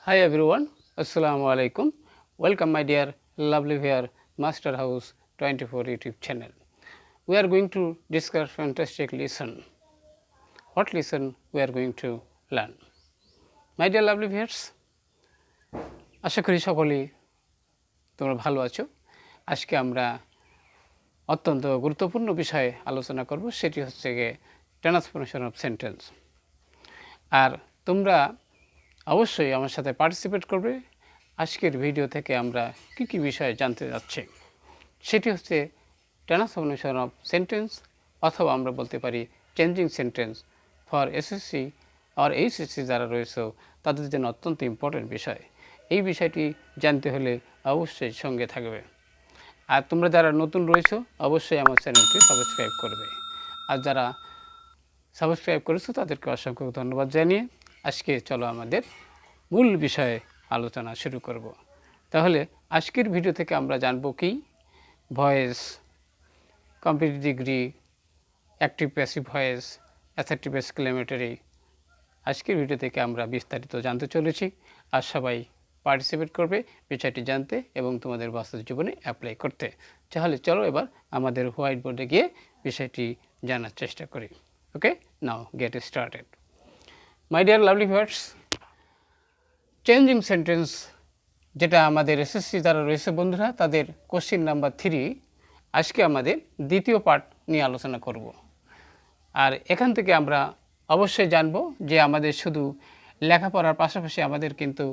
Hi everyone, Assalamu alaikum. Welcome my dear lovely viewer Master House 24 YouTube channel. We are going to discuss fantastic lesson. What lesson we are going to learn? My dear lovely viewers, আশা করি সকলেই তোমরা ভালো আছো। আজকে আমরা অত্যন্ত গুরুত্বপূর্ণ বিষয়ে আলোচনা করব, সেটি হচ্ছে গিয়ে ট্রান্সফরমেশন অফ সেন্টেন্স। আর তোমরা অবশ্যই আমার সাথে পার্টিসিপেট করবে। আজকের ভিডিও থেকে আমরা কী বিষয়ে জানতে যাচ্ছি সেটি হচ্ছে ট্রান্সফরমেশন অফ সেন্টেন্স, অথবা আমরা বলতে পারি চেঞ্জিং সেন্টেন্স ফর এসএসসি আর এইচএসসি যারা রয়েছে তাদের জন্য অত্যন্ত ইম্পর্টেন্ট বিষয়। এই বিষয়টি জানতে হলে অবশ্যই সঙ্গে থাকবে। আর তোমরা যারা নতুন রয়েছো অবশ্যই আমার চ্যানেলটি সাবস্ক্রাইব করবে। আর যারা সাবস্ক্রাইব করেছো তাদেরকে অসংখ্য ধন্যবাদ জানিয়ে আজকে চলো আমাদের মূল বিষয়ে আলোচনা শুরু করব। তাহলে আজকের ভিডিও থেকে আমরা জানব কি voice, competitive degree, active passive voice, assertive exclamatory. আজকের ভিডিও থেকে আমরা বিস্তারিত জানতে চলেছি। আর সবাই পার্টিসিপেট করবে বিষয়টি জানতে এবং তোমাদের বাস্তব জীবনে অ্যাপ্লাই করতে। তাহলে চলো এবার আমাদের হোয়াইট বোর্ডে গিয়ে বিষয়টি জানার চেষ্টা করি। Okay, now get started. My dear lovely viewers, changing sentence যেটা আমাদের এসএসসি যারা রয়েছে বন্ধুরা তাদের কোশ্চিন নাম্বার 3, আজকে আমাদের দ্বিতীয় পার্ট নিয়ে আলোচনা করব। আর এখান থেকে আমরা অবশ্যই জানব যে আমাদের শুধু লেখাপড়ার পাশাপাশি আমাদের কিন্তু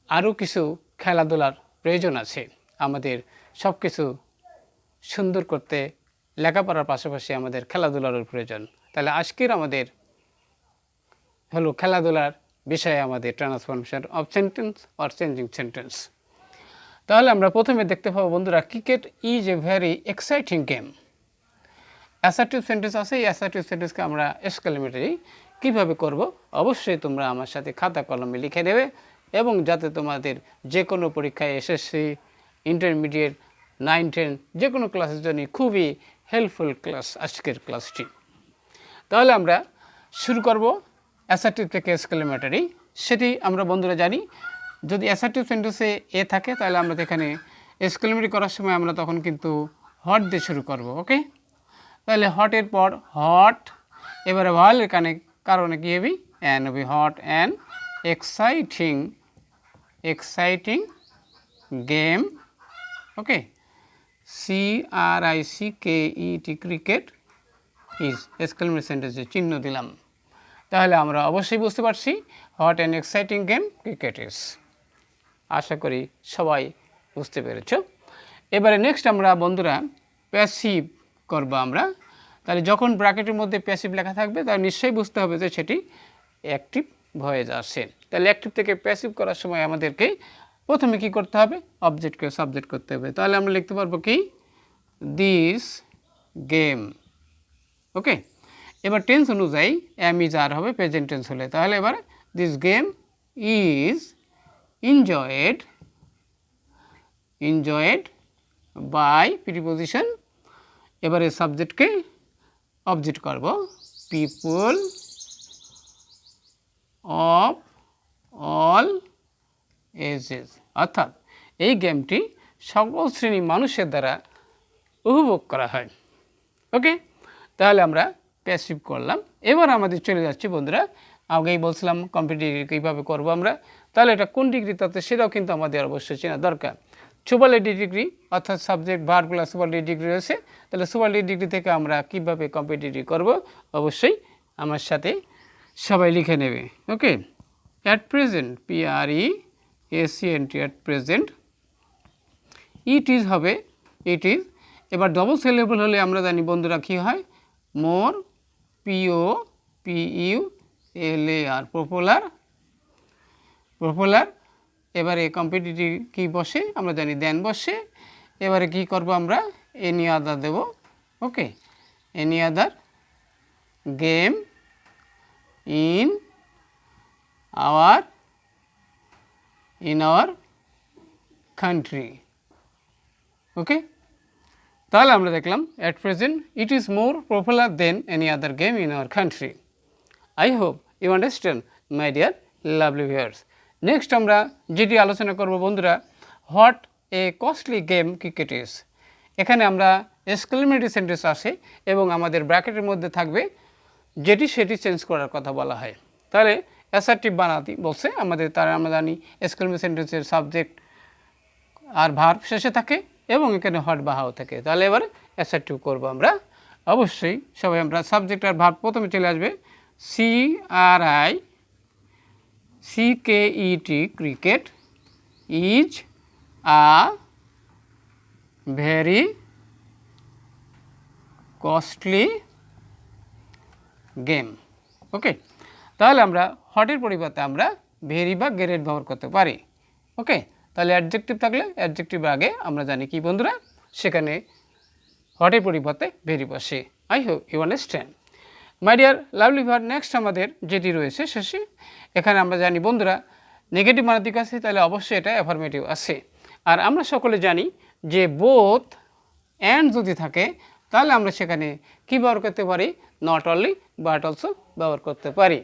আরও কিছু খেলাধুলার প্রয়োজন আছে। আমাদের সব কিছু সুন্দর করতে লেখাপড়ার পাশাপাশি আমাদের খেলাধুলারও প্রয়োজন। তাহলে আজকের আমাদের হলো খেলাধুলার বিষয়ে আমাদের transformation of sentence or changing sentence. তাহলে আমরা প্রথমে দেখতে পাবো বন্ধুরা, cricket is a very exciting game. Assertive sentence আছে, এই অ্যাসার্টিভ সেন্টেন্সকে আমরা এক্সক্লেমেটরি কীভাবে করব অবশ্যই তোমরা আমার সাথে খাতা কলমে লিখে দেবে, এবং যাতে তোমাদের যে কোনো পরীক্ষায় এসএসসি, ইন্টারমিডিয়েট, 9, 10 যে কোনো ক্লাসের জন্য খুবই হেল্পফুল ক্লাস আজকের ক্লাসটি। তাহলে আমরা শুরু করব অ্যাসার্টিভ থেকে এক্সক্লেমেটরি। সেটি আমরা বন্ধুরা জানি, যদি অ্যাসার্টিভ সেন্টেন্সে এ থাকে তাহলে আমরা এখানে এক্সক্লেমেটরি করার সময় আমরা তখন কিন্তু হট দিয়ে শুরু করব। ওকে, তাহলে হটের পর হট, এবারে ভাওয়ালের কারণে কী হবে, অ্যান হবে, hot and exciting game. Okay, CRICKET cricket is exclamatory সেন্টেন্সের চিহ্ন দিলাম। তাহলে আমরা অবশ্যই বুঝতে পারছি hot and exciting game cricket is. আশা করি সবাই বুঝতে পেরেছ। এবারে নেক্সট আমরা বন্ধুরা প্যাসিভ করব আমরা। তাহলে যখন ব্র্যাকেটের মধ্যে প্যাসিভ লেখা থাকবে তাহলে নিশ্চয়ই বুঝতে হবে যে সেটি অ্যাক্টিভ ভয়েস আসে। তাহলে অ্যাক্টিভ থেকে প্যাসিভ করার সময় আমাদেরকে প্রথমে কি করতে হবে, অবজেক্টকে সাবজেক্ট করতে হবে। তাহলে আমরা লিখতে পারবো কি, দিস গেম। ওকে, এবার টেন্স অনুযায়ী এম ইজ আর হবে প্রেজেন্ট টেন্স হলে। তাহলে এবার this game is enjoyed by preposition. এবারে সাবজেক্টকে অবজেক্ট করব, পিপল অফ অল এজেস, অর্থাৎ এই গেমটি সকল শ্রেণী মানুষের দ্বারা উপভোগ করা হয়। ওকে, তাহলে আমরা প্যাসিভ করলাম। এবার আমাদের চলে যাচ্ছি বন্ধুরা, আগেই বলছিলাম কম্পিটিটিভ কীভাবে করবো আমরা। তাহলে এটা কোন ডিগ্রি তাতে সেটাও কিন্তু আমাদের অবশ্যই চেনা দরকার। সুপারলেটিভ ডিগ্রি অর্থাৎ subject verb plus superlative degree রয়েছে। তাহলে সুপারলেটিভ ডিগ্রি থেকে আমরা কীভাবে কম্পিটিটিভ করব অবশ্যই আমার সাথে সবাই লিখে নেবে। Okay, at present, PRESENT, at present, it is হবে ইট ইজ। এবার ডবল সিলেবল হলে আমরা জানি বন্ধুরা কী হয়, মোর, POPULAR, পপুলার। এবারে কম্পিটিটিভ কি বসে আমরা জানি, দেন বসে। এবারে কি করব আমরা, এনি আদার দেব। Okay, any other game in our country. Okay, তাহলে আমরা দেখলাম at present it is more popular than any other game in our country. I hope you understand, my dear lovely viewers. Next আমরা যেটি আলোচনা করব বন্ধুরা, what a costly game cricket is. এখানে আমরা এক্সক্লেমেটরি সেন্টেন্স আসে এবং আমাদের ব্র্যাকেটের মধ্যে থাকবে যেটি সেটি চেঞ্জ করার কথা বলা হয়। তাহলে অ্যাসার্টিভ বানাতে বলছে আমাদের, তারা আমরা জানি এক্সক্লেমেটরি সেন্টেন্সের সাবজেক্ট আর ভার্ব শেষে থাকে এবং এখানে হট বা হাও থাকে। তাহলে এবার অ্যাসার্টিভ করব আমরা। অবশ্যই সবাই আমরা সাবজেক্ট আর ভার্ব প্রথমে চলে আসবে। CRICKET cricket is a very costly game. Okay, তাহলে আমরা হটের পরিবর্তে আমরা ভেরি বা গ্রেট ব্যবহার করতে পারি। ওকে, তাহলে অ্যাডজেক্টিভ থাকলে অ্যাডজেক্টিভ আগে আমরা জানি কি বন্ধুরা, সেখানে হটের পরিবর্তে ভেরি বসে। I hope you understand my dear lovely viewer. Next আমাদের যেটি রয়েছে শেষে, এখানে আমরা জানি বন্ধুরা নেগেটিভ মানের দিক আছে, তাহলে অবশ্যই এটা অ্যাফার্মেটিভ আছে। আর আমরা সকলে জানি যে বোথ অ্যান্ড যদি থাকে তাহলে আমরা সেখানে কী ব্যবহার করতে পারি, নট অনলি বাট অলসো ব্যবহার করতে পারি।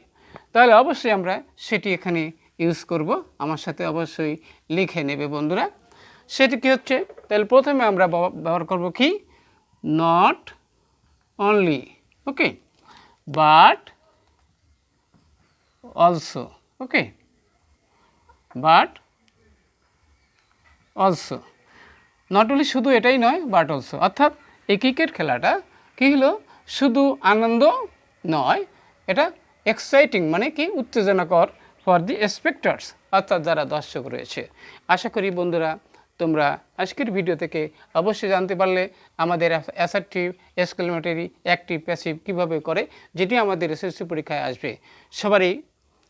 তাহলে অবশ্যই আমরা সেটি এখানে ইউজ করব, আমার সাথে অবশ্যই লিখে নেবে বন্ধুরা। সেটি কী হচ্ছে, তাহলে প্রথমে আমরা ব্যবহার করব কি, not only, okay, but also, okay, but also. Not only শুধু এটাই নয়, বাট অলসো, অর্থাৎ এই ক্রিকেট খেলাটা কী হলো, শুধু আনন্দ নয়, এটা এক্সাইটিং মানে কি, উত্তেজনাকর ফর দি স্পেক্টার্স, অর্থাৎ যারা দর্শক রয়েছে। আশা করি বন্ধুরা তোমরা আজকের ভিডিও থেকে অবশ্যই জানতে পারলে আমাদের অ্যাসার্টিভ, এক্সক্লেমেটরি, অ্যাক্টিভ, প্যাসিভ কীভাবে করে, যেটি আমাদের এসএসসি পরীক্ষায় আসবে। সবারই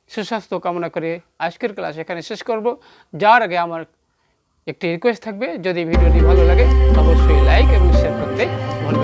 সুস্বাস্থ্য কামনা করে আজকের ক্লাস এখানে শেষ করব। যাওয়ার আগে আমার একটি রিকোয়েস্ট থাকবে, যদি ভিডিওটি ভালো লাগে অবশ্যই লাইক এবং শেয়ার করতে ভুলবেন না।